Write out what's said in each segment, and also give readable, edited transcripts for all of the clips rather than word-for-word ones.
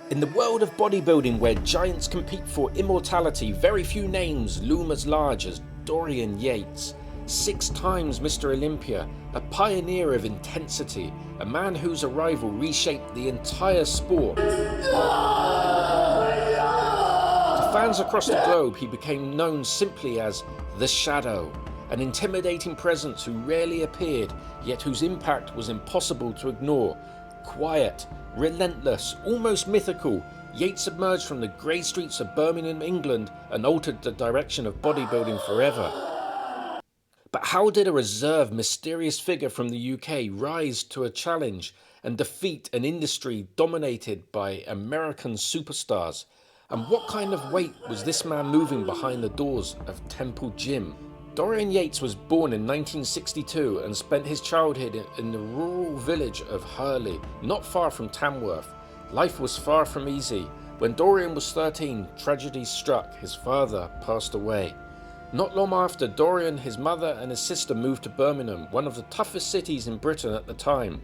In the world of bodybuilding, where giants compete for immortality, very few names loom as large as Dorian Yates. 6 times Mr. Olympia, a pioneer of intensity, a man whose arrival reshaped the entire sport. To fans across the globe, he became known simply as The Shadow, an intimidating presence who rarely appeared, yet whose impact was impossible to ignore. Quiet, relentless, almost mythical, Yates emerged from the grey streets of Birmingham, England, and altered the direction of bodybuilding forever. But how did a reserved, mysterious figure from the UK rise to a challenge and defeat an industry dominated by American superstars? And what kind of weight was this man moving behind the doors of Temple Gym? Dorian Yates was born in 1962 and spent his childhood in the rural village of Hurley, not far from Tamworth. Life was far from easy. When Dorian was 13, tragedy struck. His father passed away. Not long after, Dorian, his mother and his sister moved to Birmingham, one of the toughest cities in Britain at the time.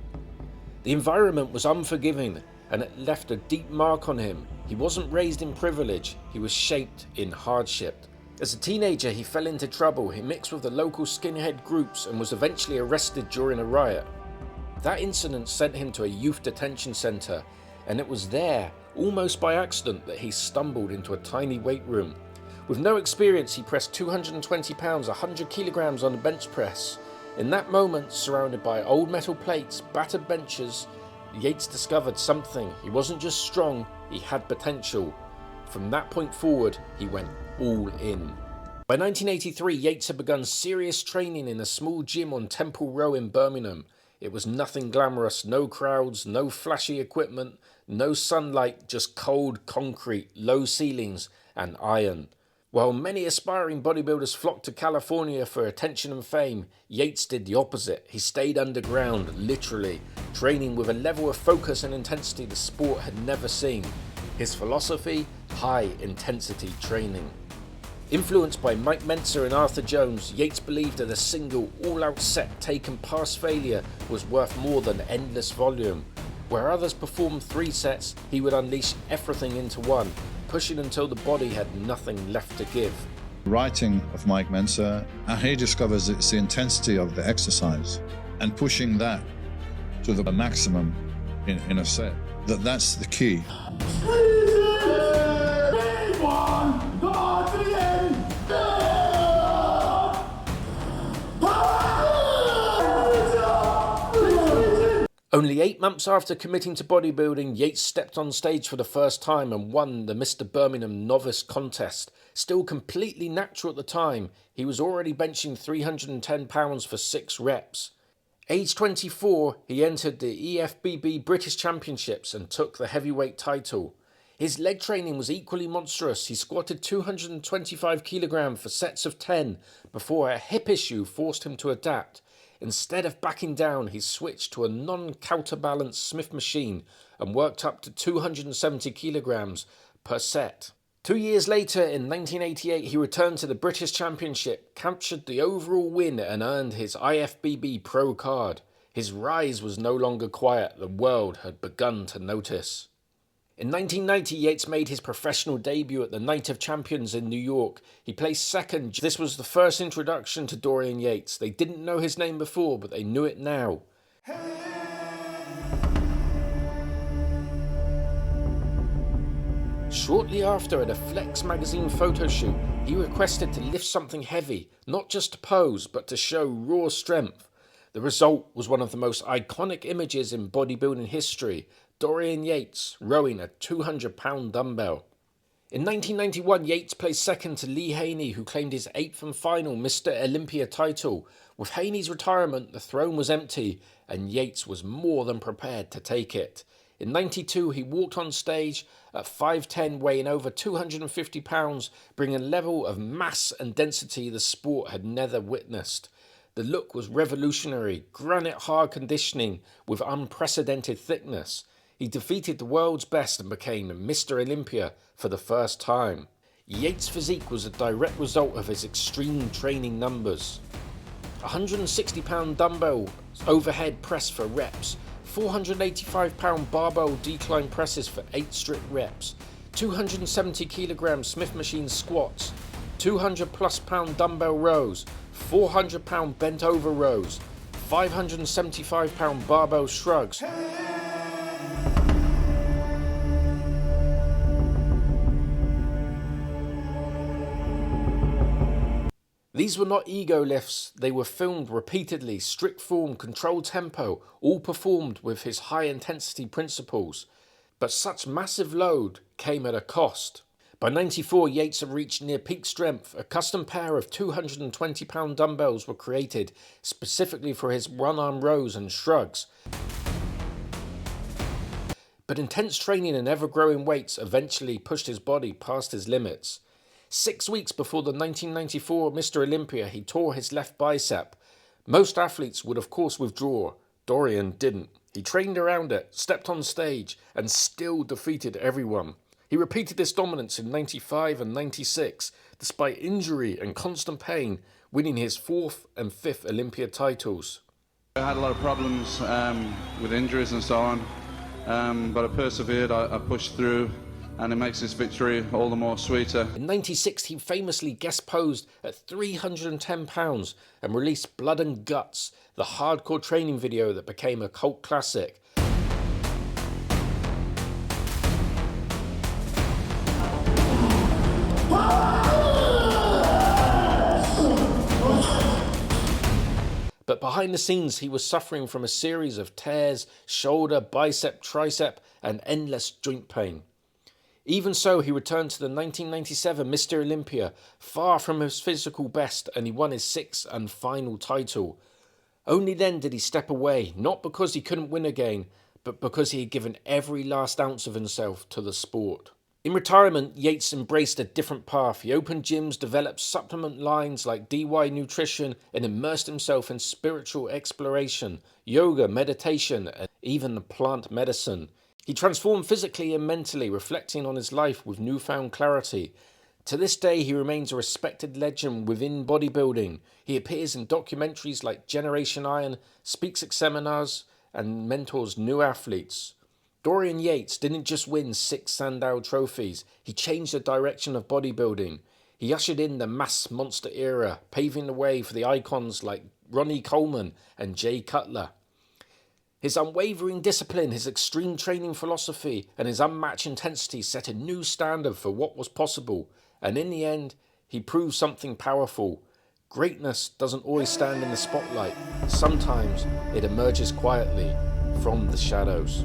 The environment was unforgiving and it left a deep mark on him. He wasn't raised in privilege, he was shaped in hardship. As a teenager, he fell into trouble. He mixed with the local skinhead groups and was eventually arrested during a riot. That incident sent him to a youth detention centre, and it was there, almost by accident, that he stumbled into a tiny weight room. With no experience, he pressed 220 pounds, 100 kilograms on a bench press. In that moment, surrounded by old metal plates, battered benches, Yates discovered something. He wasn't just strong, he had potential. From that point forward, he went all in. By 1983, Yates had begun serious training in a small gym on Temple Row in Birmingham. It was nothing glamorous, no crowds, no flashy equipment, no sunlight, just cold concrete, low ceilings, and iron. While many aspiring bodybuilders flocked to California for attention and fame, Yates did the opposite. He stayed underground, literally, training with a level of focus and intensity the sport had never seen. His philosophy? High-intensity training. Influenced by Mike Mentzer and Arthur Jones, Yates believed that a single, all-out set taken past failure was worth more than endless volume. Where others performed 3 sets, he would unleash everything into one, pushing until the body had nothing left to give. Writing of Mike Mentzer, he discovers it's the intensity of the exercise and pushing that to the maximum in a set. That's the key. Only 8 months after committing to bodybuilding, Yates stepped on stage for the first time and won the Mr. Birmingham Novice Contest. Still completely natural at the time, he was already benching 310 pounds for 6 reps. Age 24, he entered the EFBB British Championships and took the heavyweight title. His leg training was equally monstrous. He squatted 225 kilograms for sets of 10 before a hip issue forced him to adapt. Instead of backing down, he switched to a non-counterbalanced Smith machine and worked up to 270 kilograms per set. 2 years later, in 1988, he returned to the British Championship, captured the overall win and earned his IFBB Pro card. His rise was no longer quiet. The world had begun to notice. In 1990, Yates made his professional debut at the Night of Champions in New York. He placed second. This was the first introduction to Dorian Yates. They didn't know his name before, but they knew it now. Shortly after, at a Flex magazine photo shoot, he requested to lift something heavy, not just to pose, but to show raw strength. The result was one of the most iconic images in bodybuilding history. Dorian Yates rowing a 200-pound dumbbell. In 1991, Yates placed second to Lee Haney, who claimed his 8th and final Mr. Olympia title. With Haney's retirement, the throne was empty, and Yates was more than prepared to take it. In 92, he walked on stage at 5'10", weighing over 250 pounds, bringing a level of mass and density the sport had never witnessed. The look was revolutionary, granite-hard conditioning with unprecedented thickness. He defeated the world's best and became Mr. Olympia for the first time. Yates' physique was a direct result of his extreme training numbers. 160-pound dumbbell overhead press for reps, 485-pound barbell decline presses for 8 strict reps, 270 kilogram Smith machine squats, 200+ pound dumbbell rows, 400 pound bent over rows, 575 pound barbell shrugs. These were not ego lifts, they were filmed repeatedly, strict form, controlled tempo, all performed with his high intensity principles. But such massive load came at a cost. By 94, Yates had reached near peak strength. A custom pair of 220 pound dumbbells were created specifically for his one arm rows and shrugs. But intense training and ever growing weights eventually pushed his body past his limits. 6 weeks before the 1994 Mr. Olympia, he tore his left bicep. Most athletes would of course withdraw. Dorian didn't. He trained around it, stepped on stage, and still defeated everyone. He repeated this dominance in 95 and 96, despite injury and constant pain, winning his 4th and 5th Olympia titles. I had a lot of problems with injuries and so on, but I persevered, I pushed through, and it makes this victory all the more sweeter. In 96, he famously guest posed at 310 pounds and released Blood and Guts, the hardcore training video that became a cult classic. But behind the scenes, he was suffering from a series of tears, shoulder, bicep, tricep, and endless joint pain. Even so, he returned to the 1997 Mr. Olympia, far from his physical best, and he won his 6th and final title. Only then did he step away, not because he couldn't win again, but because he had given every last ounce of himself to the sport. In retirement, Yates embraced a different path. He opened gyms, developed supplement lines like DY Nutrition, and immersed himself in spiritual exploration, yoga, meditation, and even plant medicine. He transformed physically and mentally, reflecting on his life with newfound clarity. To this day, he remains a respected legend within bodybuilding. He appears in documentaries like Generation Iron, speaks at seminars, and mentors new athletes. Dorian Yates didn't just win 6 Sandow trophies, he changed the direction of bodybuilding. He ushered in the mass monster era, paving the way for the icons like Ronnie Coleman and Jay Cutler. His unwavering discipline, his extreme training philosophy, and his unmatched intensity set a new standard for what was possible. And in the end, he proved something powerful. Greatness doesn't always stand in the spotlight. Sometimes it emerges quietly from the shadows.